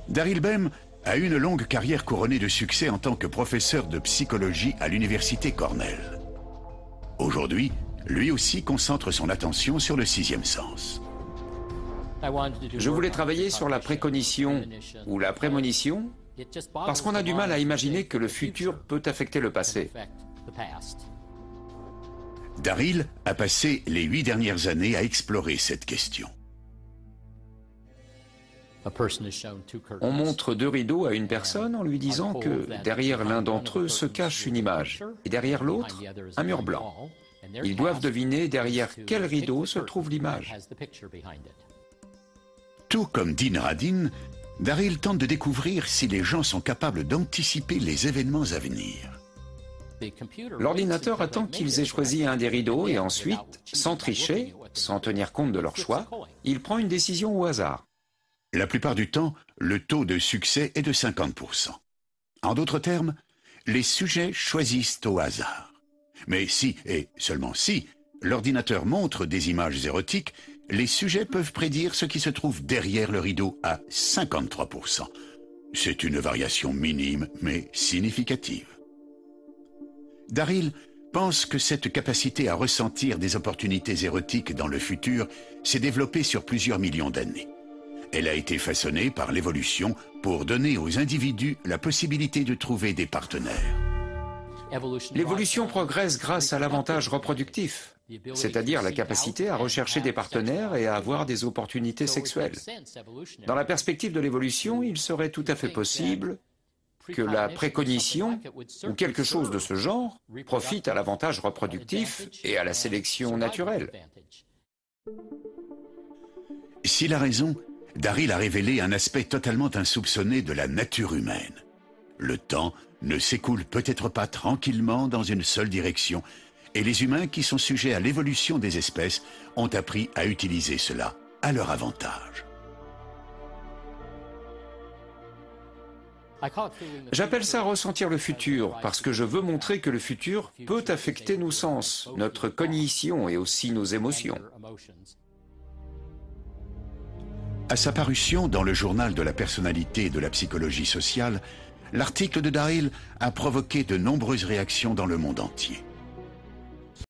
Daryl Bem a eu une longue carrière couronnée de succès en tant que professeur de psychologie à l'université Cornell. Aujourd'hui, lui aussi concentre son attention sur le sixième sens. Je voulais travailler sur la précognition ou la prémonition parce qu'on a du mal à imaginer que le futur peut affecter le passé. Daryl a passé les 8 dernières années à explorer cette question. On montre 2 rideaux à une personne en lui disant que derrière l'un d'entre eux se cache une image et derrière l'autre, un mur blanc. Ils doivent deviner derrière quel rideau se trouve l'image. Tout comme Dean Radin, Daryl tente de découvrir si les gens sont capables d'anticiper les événements à venir. L'ordinateur attend qu'ils aient choisi un des rideaux et ensuite, sans tricher, sans tenir compte de leur choix, il prend une décision au hasard. La plupart du temps, le taux de succès est de 50%. En d'autres termes, les sujets choisissent au hasard. Mais si, et seulement si, l'ordinateur montre des images érotiques, les sujets peuvent prédire ce qui se trouve derrière le rideau à 53%. C'est une variation minime, mais significative. Daryl pense que cette capacité à ressentir des opportunités érotiques dans le futur s'est développée sur plusieurs millions d'années. Elle a été façonnée par l'évolution pour donner aux individus la possibilité de trouver des partenaires. L'évolution progresse grâce à l'avantage reproductif, c'est-à-dire la capacité à rechercher des partenaires et à avoir des opportunités sexuelles. Dans la perspective de l'évolution, il serait tout à fait possible que la précognition, ou quelque chose de ce genre, profite à l'avantage reproductif et à la sélection naturelle. S'il a raison, Daryl a révélé un aspect totalement insoupçonné de la nature humaine. Le temps ne s'écoule peut-être pas tranquillement dans une seule direction, et les humains qui sont sujets à l'évolution des espèces ont appris à utiliser cela à leur avantage. J'appelle ça ressentir le futur, parce que je veux montrer que le futur peut affecter nos sens, notre cognition et aussi nos émotions. À sa parution dans le journal de la personnalité et de la psychologie sociale, l'article de Daryl a provoqué de nombreuses réactions dans le monde entier.